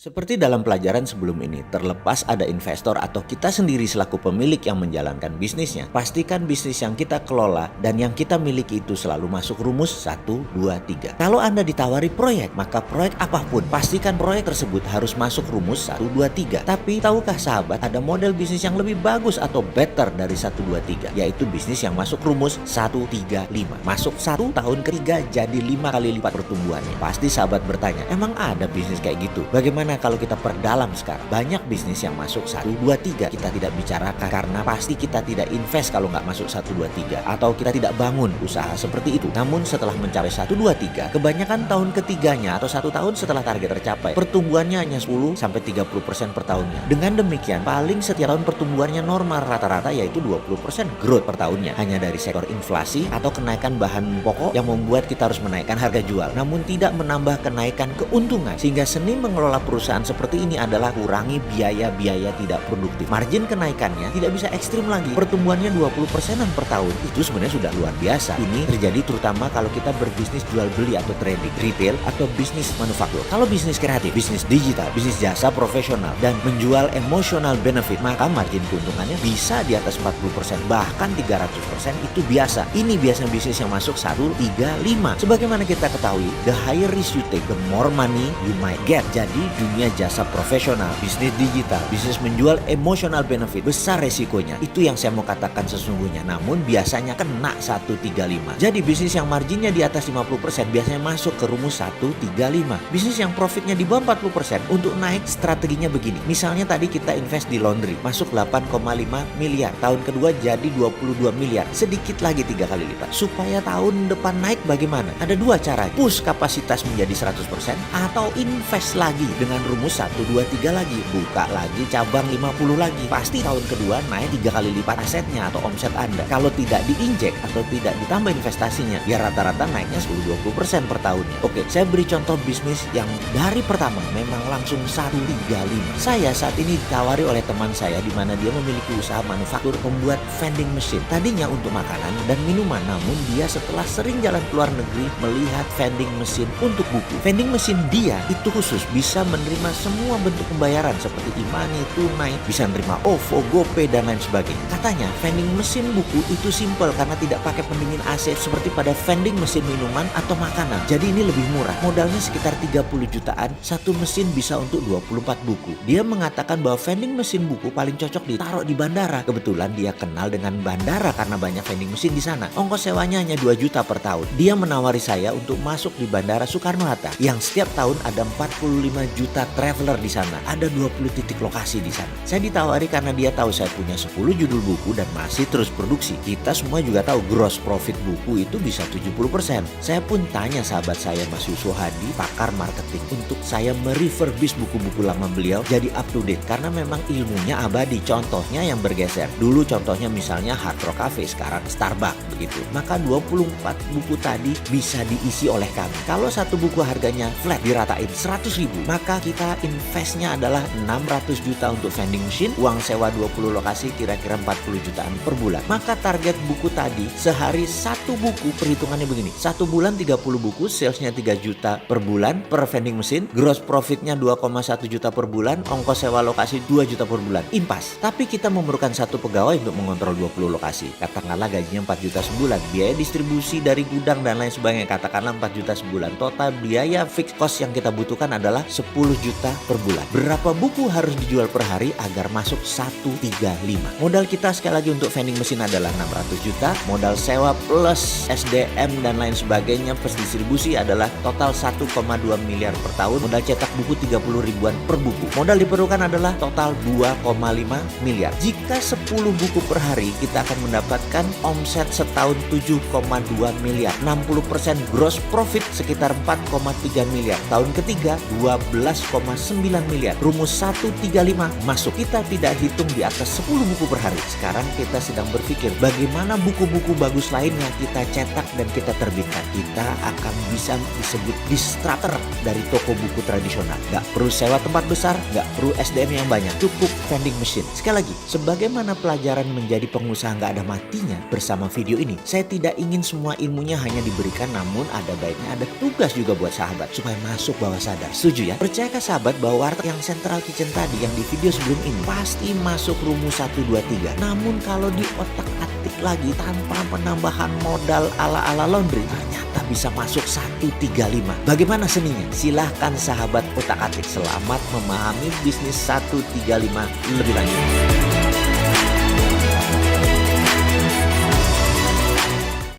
Seperti dalam pelajaran sebelum ini, terlepas ada investor atau kita sendiri selaku pemilik yang menjalankan bisnisnya, pastikan bisnis yang kita kelola dan yang kita miliki itu selalu masuk rumus 1, 2, 3. Kalau Anda ditawari proyek, maka proyek apapun, pastikan proyek tersebut harus masuk rumus 1, 2, 3. Tapi tahukah sahabat, ada model bisnis yang lebih bagus atau better dari 1, 2, 3, yaitu bisnis yang masuk rumus 1, 3, 5. Masuk 1, tahun ketiga jadi 5 kali lipat pertumbuhannya. Pasti sahabat bertanya, emang ada bisnis kayak gitu? Bagaimana kalau kita perdalam sekarang? Banyak bisnis yang masuk 1, 2, 3 kita tidak bicarakan karena pasti kita tidak invest kalau nggak masuk 1, 2, 3, atau kita tidak bangun usaha seperti itu. Namun setelah mencapai 1, 2, 3, kebanyakan tahun ketiganya atau 1 tahun setelah target tercapai, pertumbuhannya hanya 10-30% per tahunnya. Dengan demikian, paling setiap tahun pertumbuhannya normal rata-rata yaitu 20% growth per tahunnya, hanya dari sektor inflasi atau kenaikan bahan pokok yang membuat kita harus menaikkan harga jual, namun tidak menambah kenaikan keuntungan. Sehingga seni mengelola perusahaan seperti ini adalah kurangi biaya-biaya tidak produktif. Margin kenaikannya tidak bisa ekstrim lagi. Pertumbuhannya 20%-an per tahun. Itu sebenarnya sudah luar biasa. Ini terjadi terutama kalau kita berbisnis jual beli atau trading, retail atau bisnis manufaktur. Kalau bisnis kreatif, bisnis digital, bisnis jasa profesional dan menjual emotional benefit, maka margin keuntungannya bisa di atas 40%, bahkan 300%. Itu biasa. Ini biasa bisnis yang masuk 1, 3, 5. Sebagaimana kita ketahui, the higher risk you take, the more money you might get. Jadi dunia jasa profesional, bisnis digital, bisnis menjual emotional benefit, besar resikonya. Itu yang saya mau katakan sesungguhnya. Namun biasanya kena 1, 3, 5. Jadi bisnis yang marginnya di atas 50% biasanya masuk ke rumus 1, 3, 5. Bisnis yang profitnya di bawah 40% untuk naik strateginya begini. Misalnya tadi kita invest di laundry, masuk 8,5 miliar. Tahun kedua jadi 22 miliar. Sedikit lagi 3 kali lipat. Supaya tahun depan naik bagaimana? Ada dua cara. Push kapasitas menjadi 100% atau invest lagi dengan rumus 1, 2, 3 lagi. Buka lagi cabang 50 lagi. Pasti tahun kedua naik 3 kali lipat asetnya atau omset Anda. Kalau tidak diinjek atau tidak ditambah investasinya, ya rata-rata naiknya 10-20% per tahunnya. Oke, saya beri contoh bisnis yang dari pertama memang langsung 1, 3, 5. Saya saat ini ditawari oleh teman saya di mana dia memiliki usaha manufaktur membuat vending machine. Tadinya untuk makanan dan minuman, namun dia setelah sering jalan ke luar negeri melihat vending machine untuk buku. Vending machine dia itu khusus bisa menerima semua bentuk pembayaran seperti e-money, tunai, bisa menerima OVO, GoPay dan lain sebagainya. Katanya vending mesin buku itu simple karena tidak pakai pendingin AC seperti pada vending mesin minuman atau makanan. Jadi ini lebih murah. Modalnya sekitar 30 jutaan, satu mesin bisa untuk 24 buku. Dia mengatakan bahwa vending mesin buku paling cocok ditaruh di bandara. Kebetulan dia kenal dengan bandara karena banyak vending mesin di sana. Ongkos sewanya hanya 2 juta per tahun. Dia menawari saya untuk masuk di Bandara Soekarno-Hatta yang setiap tahun ada 45 juta traveler di sana. Ada 20 titik lokasi di sana. Saya ditawari karena dia tahu saya punya 10 judul buku dan masih terus produksi. Kita semua juga tahu gross profit buku itu bisa 70%. Saya pun tanya sahabat saya Mas Yusuf Hadi, pakar marketing, untuk saya merefurbish buku-buku lama beliau jadi up to date karena memang ilmunya abadi. Contohnya yang bergeser. Dulu contohnya misalnya Hard Rock Cafe, sekarang Starbucks begitu. Maka 24 buku tadi bisa diisi oleh kami. Kalau satu buku harganya flat diratain 100.000, maka kita investnya adalah 600 juta untuk vending machine, uang sewa 20 lokasi kira-kira 40 jutaan per bulan. Maka target buku tadi sehari satu buku, perhitungannya begini, satu bulan 30 buku, salesnya 3 juta per bulan per vending machine, gross profitnya 2,1 juta per bulan, ongkos sewa lokasi 2 juta per bulan. Impas. Tapi kita memerlukan satu pegawai untuk mengontrol 20 lokasi. Katakanlah gajinya 4 juta sebulan, biaya distribusi dari gudang dan lain sebagainya katakanlah 4 juta sebulan. Total biaya fixed cost yang kita butuhkan adalah 10 juta per bulan. Berapa buku harus dijual per hari agar masuk 135? Modal kita sekali lagi untuk vending mesin adalah 600 juta. Modal sewa plus SDM dan lain sebagainya plus distribusi adalah total 1,2 miliar per tahun. Modal cetak buku 30 ribuan per buku. Modal diperlukan adalah total 2,5 miliar. Jika 10 buku per hari kita akan mendapatkan omset setahun 7,2 miliar. 60% gross profit sekitar 4,3 miliar. Tahun ketiga 12,9 miliar. Rumus 135 masuk. Kita tidak hitung di atas 10 buku per hari. Sekarang kita sedang berpikir bagaimana buku-buku bagus lainnya kita cetak dan kita terbitkan. Kita akan bisa disebut disruptor dari toko buku tradisional. Gak perlu sewa tempat besar, gak perlu SDM yang banyak, cukup vending machine. Sekali lagi, sebagaimana pelajaran menjadi pengusaha gak ada matinya bersama video ini, saya tidak ingin semua ilmunya hanya diberikan, namun ada baiknya ada tugas juga buat sahabat supaya masuk bawah sadar. Setuju ya? Percaya Percayakan sahabat bahwa warteg yang Central Kitchen tadi yang di video sebelum ini pasti masuk rumus 1, 2, 3. Namun kalau di otak-atik lagi tanpa penambahan modal ala-ala laundry, ternyata bisa masuk 1, 3, 5. Bagaimana seninya? Silahkan sahabat otak-atik, selamat memahami bisnis 1, 3, 5 lebih lanjut.